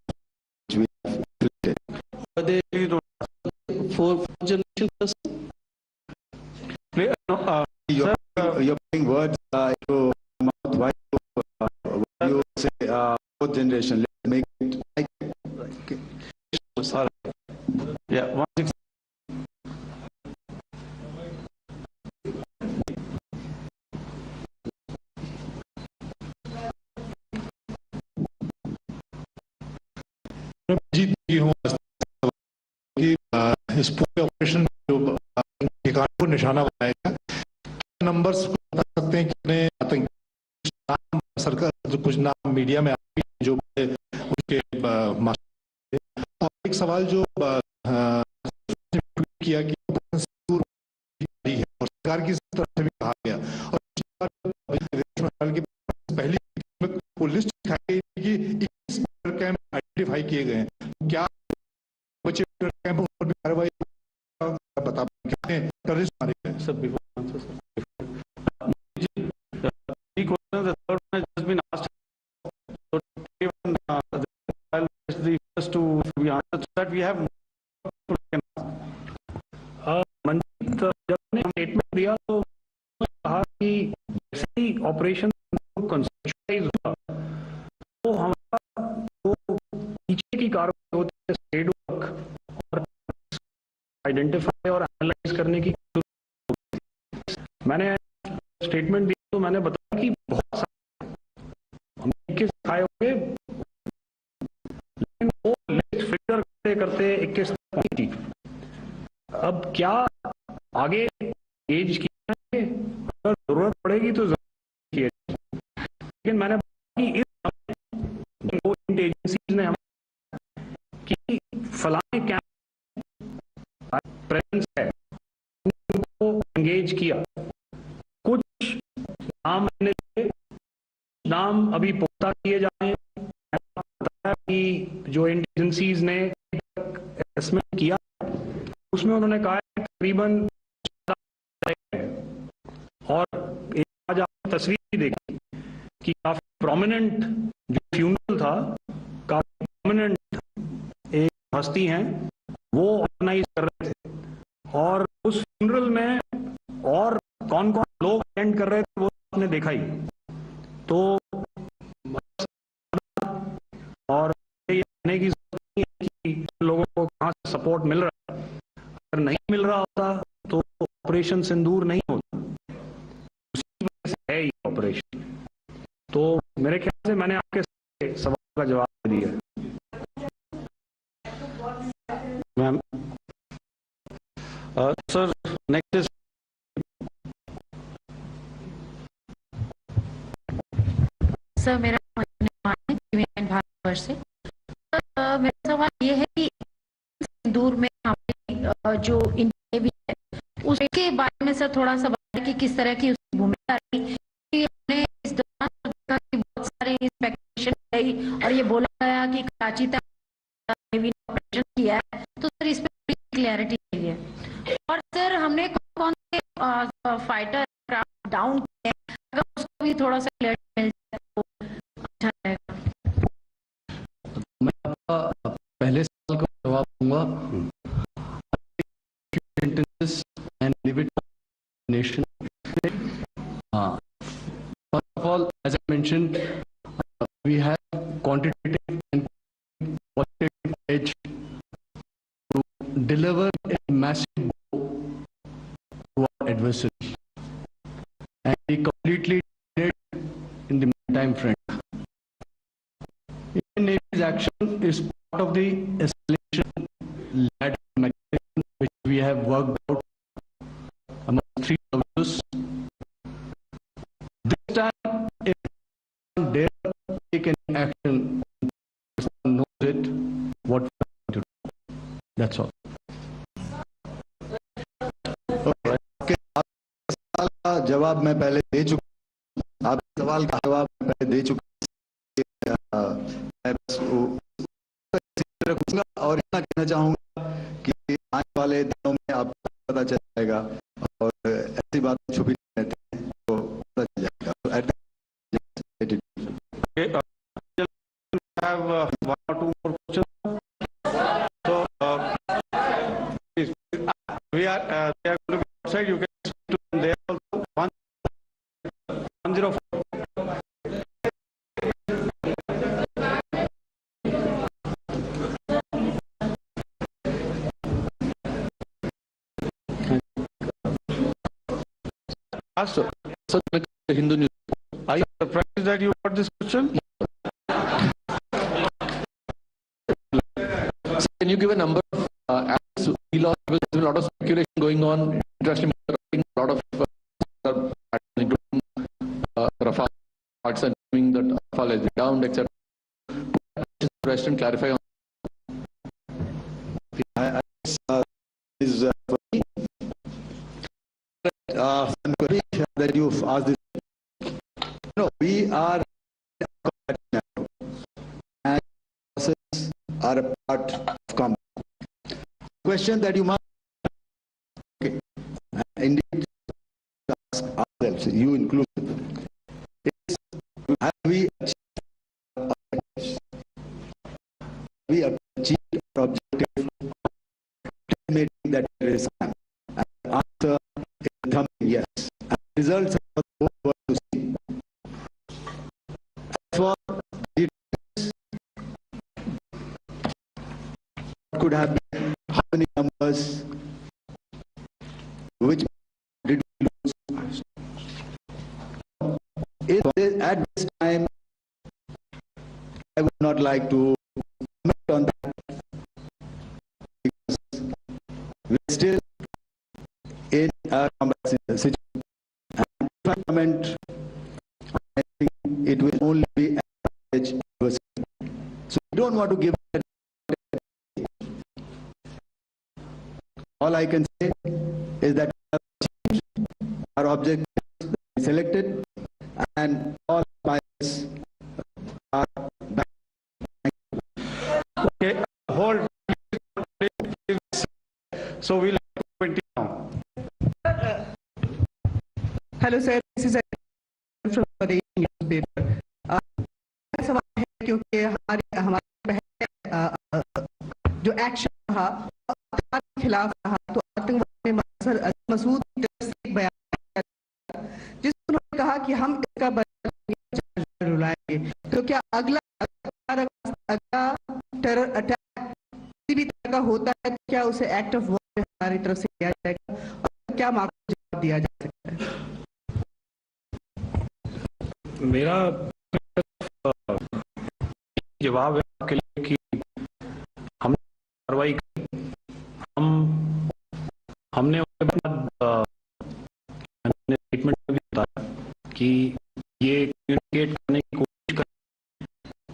which we have inflicted. But they for generations. You're putting words into your mouth. Why you say fourth generation? Let's make it like okay. Yeah, 160. जीत गई हूँ कि इस पूरे operation जो ठिकाने को निशाना बनाएगा नंबर्स को बता सकते हैं कितने आतंकी नाम सरकार जो कुछ नाम मीडिया में आए जो उनके और एक सवाल जो किया कि सिंदूर है और सरकार की तरफ से भी कहा गया और विदेश मंत्रालय की पहली को लिस्ट दिखाई गई कि 21 कैंप आइडेंटिफाई किए गए हैं। क्या बचे कैंप पर भी कार्रवाई बता कितने टेररिस्ट मारे गए सब before answer sir the question the third one has just been asked so the first to be answered so that we have Manjeet जब ने स्टेटमेंट दिया तो कहा कि जैसे ही ऑपरेशन कंसेप्चुअलाइज हुआ तो मैंने बताया कि बहुत सारे हमने 21 दिखाए होंगे, लेकिन वो लिस्ट फिल्टर करते करते 21 तक पहुंची। अब क्या आगे एज की अगर जरूरत पड़ेगी तो जरूर किया जाएगा। लेकिन मैंने बताया कि इस वो एजेंसीज ने हमें कि फलाने कैंप प्रेजेंस है, उनको एंगेज किया, कुछ नाम मैंने दिए, नाम अभी पुख्ता किए जा रहे हैं। बताया कि जो एजेंसीज ने असेसमेंट किया उसमें उन्होंने कहा है तकरीबन, और आज आपने तस्वीर भी देखी कि काफी प्रोमिनेंट जो फ्यूनरल था, काफी प्रोमिनेंट एक हस्ती हैं, वो ऑर्गेनाइज कर रहे थे, और उस फ्यूनरल में और कौन कौन लोग अटेंड कर रहे थे वो आपने देखा ही। तो और ये कहने की जरूरत नहीं है कि लोगों को कहाँ से सपोर्ट मिल रहा है, अगर नहीं मिल रहा होता तो ऑपरेशन सिंदूर नहीं होता, उसी वजह से है ये ऑपरेशन। तो मेरे ख्याल से मैंने आपके सवाल का जवाब दिया। Ma'am sir, next is sir, मेरा भारतवर्ष से मेरा सवाल ये है कि सिंदूर में जो इंडिया भी है उसके बारे में सर थोड़ा सा बताएं कि किस तरह की उसकी भूमिका रही, कि हमने इस दौरान देखा कि बहुत सारी इंस्पेक्शन रही और ये बोला गया कि कराची तक नेवी ने ऑपरेशन किया है, तो सर इस पर क्लैरिटी चाहिए। और सर हमने कौन से फाइटर क्राफ्ट डाउन किए, अगर उसको भी थोड़ा सा क्लैरिटी मिल जाए तो अच्छा रहेगा। मैं आपका पहले सवाल का जवाब दूंगा। And leave it to the nation. First of all, as I mentioned, we have quantitative and qualitative edge to deliver a massive blow to our adversary, and we completely did in the maritime front. Indian Navy's action is part of the escalation ladder mechanism which we have worked out among three services. This time, if one dare take any action, one knows it, what we are going to do. That's all. सवाल का जवाब मैं पहले दे चुका, आप सवाल का जवाब मैं पहले दे चुका। मैं बस रखूंगा और इतना कहना चाहूंगा कि आने वाले दिनों में आपको पता चल जाएगा, और ऐसी बातें छुपी रहती हैं तो पता चल जाएगा। have one or two more questions. So we are going to be outside. You can speak to them there also. 104. So, the Hindu news. Are you surprised that you got this question? Can you give a number of acts we lost? Because there's a lot of speculation going on. Internationally, a lot of including Rafale parts and doing that Rafale has been downed, etc. President clarify on. Is that you've asked this. No, we are and process are a part of combat. Question that you must indeed ask ourselves, you inclusive, is have we achieved our objective of making that terrorist camp? And answer is thumbing yes. And results are the whole world to see. As for the could have been how many numbers, which did we lose? At this time, I would not like to comment on that because we're still in a combat situation. And if I comment, I think it will only be an advantage to us. So we don't want to give it. All I can say is that we have achieved our objectives selected, and all pilots are back. Okay, hold. So we'll 20 now. Hello sir, this is from the newspaper. सवाल है क्योंकि हमारे पहले जो action था आतंकवाद के खिलाफ रहा, तो आतंकवाद में मसूद की तरफ से एक बयान जिसमें उन्होंने कहा कि हम इसका बदला रुलाएंगे। तो क्या अगला टेरर अटैक किसी भी तरह का होता है, क्या उसे एक्ट ऑफ वॉर हमारी तरफ से किया जाएगा और क्या मामला जवाब दिया जा सकता है? मेरा जवाब है आपके लिए कि हमने कार्रवाई की। हमने उसके बाद स्टेटमेंट में भी बताया कि ये कम्युनिकेट करने की कोशिश करें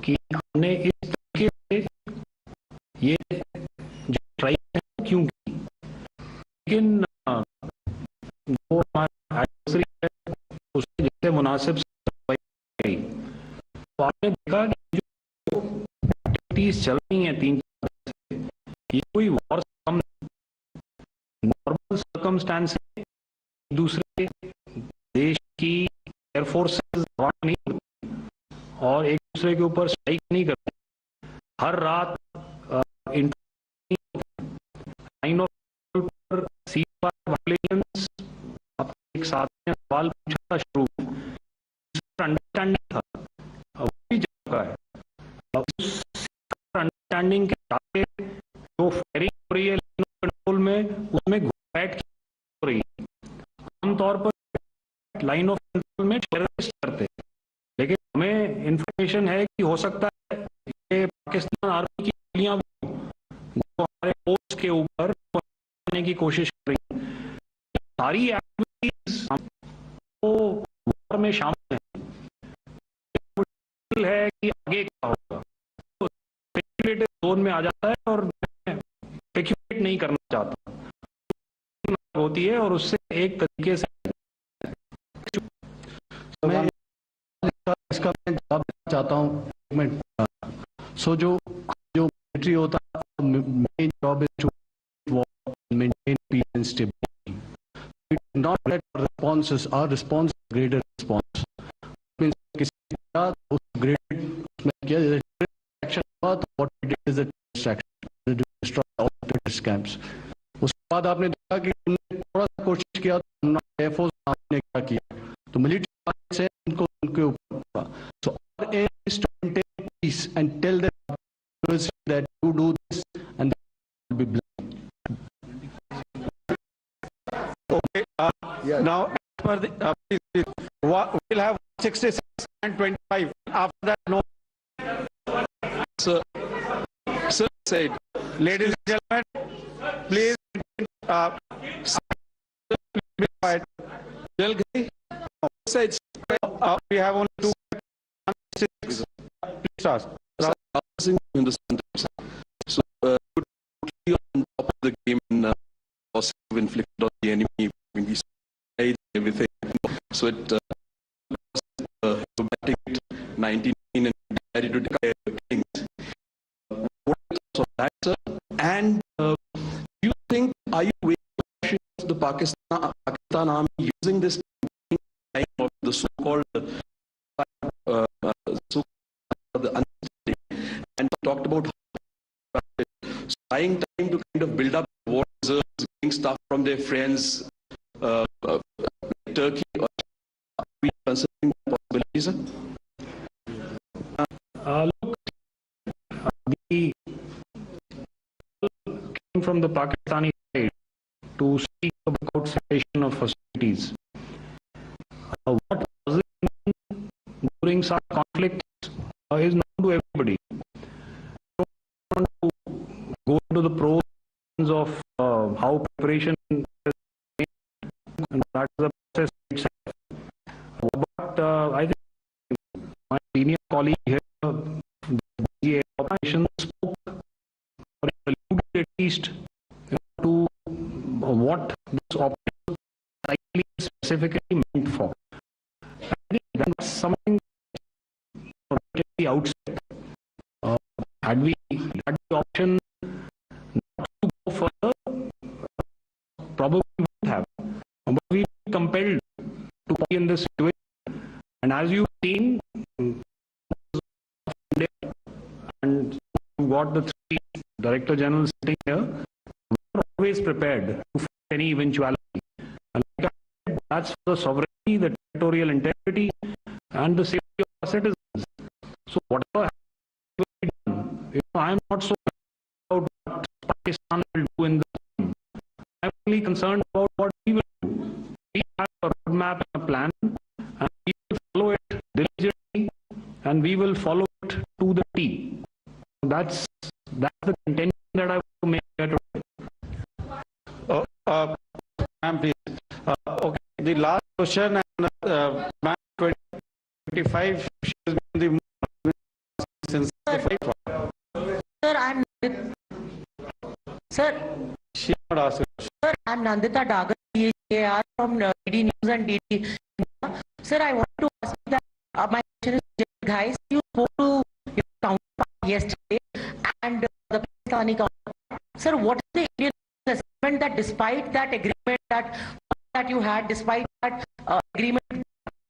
कि हमने इस तरीके से ये जो ट्राई है क्यों की, लेकिन जो हमारा एडवर्सरी है उससे जिससे मुनासिब गई, तो आपने देखा कि जो एक्टिविटीज चल रही हैं 3 से, ये कोई वॉर कम नॉर्मल सर्कमस्टांस दूसरे देश की एयरफोर्सेस नहीं करती और एक दूसरे के ऊपर स्ट्राइक नहीं करती। हर रात लाइन ऑफ पर सीज़फायर वायलेशंस, एक साथ में सवाल पूछा था शुरू, अंडरस्टैंडिंग था वो भी जगह है। उस अंडरस्टैंडिंग के आगे जो फायरिंग हो रही है लाइन ऑफ कंट्रोल में, उसमें घुसपैठ की हो रही है। आमतौर पर लाइन ऑफ कंट्रोल में टेररिस्ट करते हैं, लेकिन हमें इंफॉर्मेशन है कि हो सकता है ये पाकिस्तान आर्मी की गोलियां जो हमारे पोस्ट के ऊपर करने की कोशिश कर रही है। सारी एक्टिविटीज वो वॉर में शामिल है कि आगे क्या होगा, तो स्पेक्युलेटिव जोन में आ जाता है और मैं स्पेक्युलेट नहीं करना चाहता होती है, और उससे एक तरीके से मैं इसका मैं जवाब देना चाहता हूँ। सो जो मिलिट्री होता है, main job is to maintain peace and stability. Not that responses, our response is greater response. Means किसी का उस greater उसमें क्या action हुआ, तो what we did is a terrorist action, to destroy all terrorist camps. उसके बाद आपने देखा कि हमने थोड़ा सा कोशिश किया, तो एयरफोर्स ने क्या किया, तो मिलिट्री से उनको उनके ऊपर। So our aim is to maintain peace and tell them that you do this and that will be blamed. Okay, now for the, we'll have 66 and 25. After that, no. Sir said, ladies and gentlemen, please be quiet. We have only 2. Please ask. In the sentence. So, totally on top of the game in positive inflict on the enemy, when we side everything. So it romantic 19 and decided to declare things. So that, sir, and you think, are you waiting for the Pakistan army using this time of the so-called and talked about buying time to kind of build up war reserves, getting stuff from their friends, Turkey, or are we considering possibilities? Look, we came from the Pakistani side to speak about cessation of hostilities. What does it mean during such conflicts is known to everybody. I don't want to go into the pros of how preparation is made, and that is a process itself. But I think my senior colleague here, the opposition spoke or alluded at least to what this operation likely specifically meant for. I think that's something at the outset. Had we had the option not to go further, probably wouldn't have. But we were compelled to be in this situation. And as you've seen, and you got the three Director Generals sitting here, we're always prepared to face any eventuality. And like I said, that's for the sovereignty, the territorial integrity, and the safety of our citizens. So whatever will be done, I'm not so about what Pakistan will do in this. I'm only concerned about what we will do. We have a roadmap and a plan, and we will follow it diligently, and we will follow it to the T. That's the contention that I want to make here today. Ma'am, please. Okay, the last question, and ma'am, 2025, she has been the since the fight. Sir, I'm Sir. She not asked. Sir, I'm Nandita Dagar, DAR from DD News and DD India. Sir, I want to ask you that my question is, guys, you spoke to your counterpart yesterday and the Pakistani counterpart. Sir, what is the Indian assessment that despite that agreement that you had, despite that agreement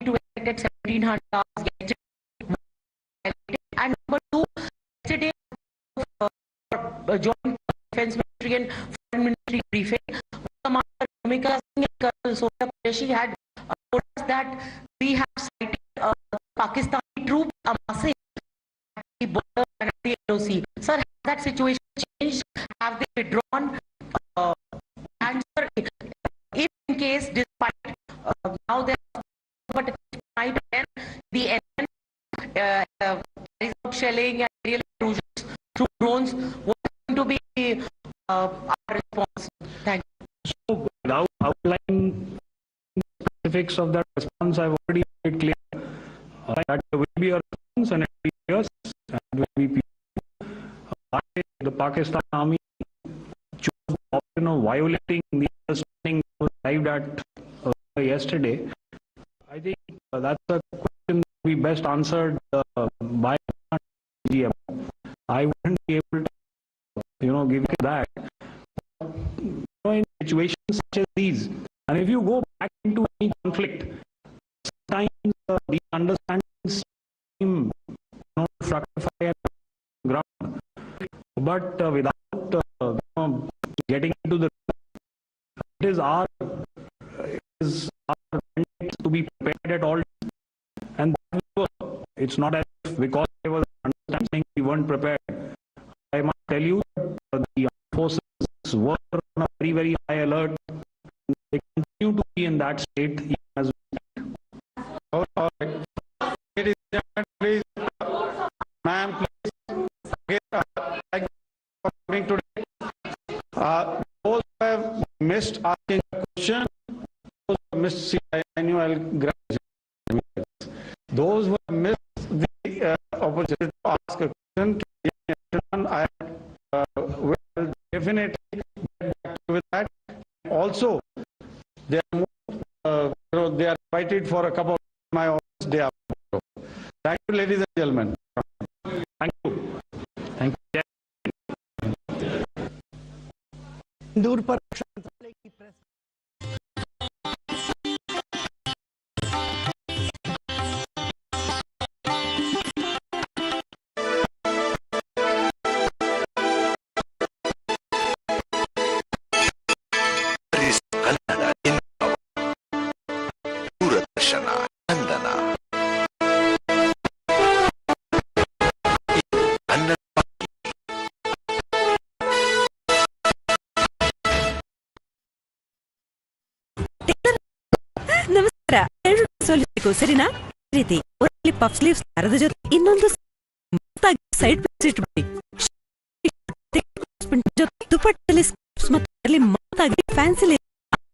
to extend 1700 hours yesterday, and number two, yesterday joint defense ministry and foreign ministry briefing, Commander Bhumika Singh and Colonel Sonia Qureshi had told us that we have cited Pakistani troops amassing at the border and at the LOC. Sir, has that situation changed? Have they withdrawn? And sir, if in case, despite now there but might end the end carries out shelling and aerial intrusions through drones, what is going to be our response? Thank you. So without outlining the specifics of that response, I've already made clear that there will be a response and it will be fierce and it will be peaceful. The Pakistan Army chose the option of violating the understanding that was arrived at yesterday. I think that's a question we best answered by GM. I wouldn't be able to, give you that. In situations such as these, and if you go back into any conflict, sometimes these understandings seem fructify at the ground, but without getting into the, it is our mandate to be prepared at all, and it's not as if because there was understanding we weren't prepared. I must tell you that the armed forces were on a very, very high alert. They continue to be in that state even as we speak. All right. Ladies and gentlemen, please, ma'am, please. Thank you for coming today. Those who have missed asking a question, those who have missed, I knew I'll grab it. Those who have missed the opportunity to ask a question, I will definitely get back with that. Also, they are they are invited for a cup of my office day after. Thank you, ladies and gentlemen. Thank you. Thank you. दूर पर मंत्रालय की press ನಮಸ್ಕಾರ, ಸರಿನಾ ರೀತಿ puff sleeves ಅದರ ಜೊತೆ ಇನ್ನೊಂದು ಸೈಡ್ ಪೀಸ್ ಇಟ್ಬಿಡಿ. ದುಪ್ಪಟ್ಟಲ್ಲಿ ಮತ್ತು ಫ್ಯಾನ್ಸಿಲಿ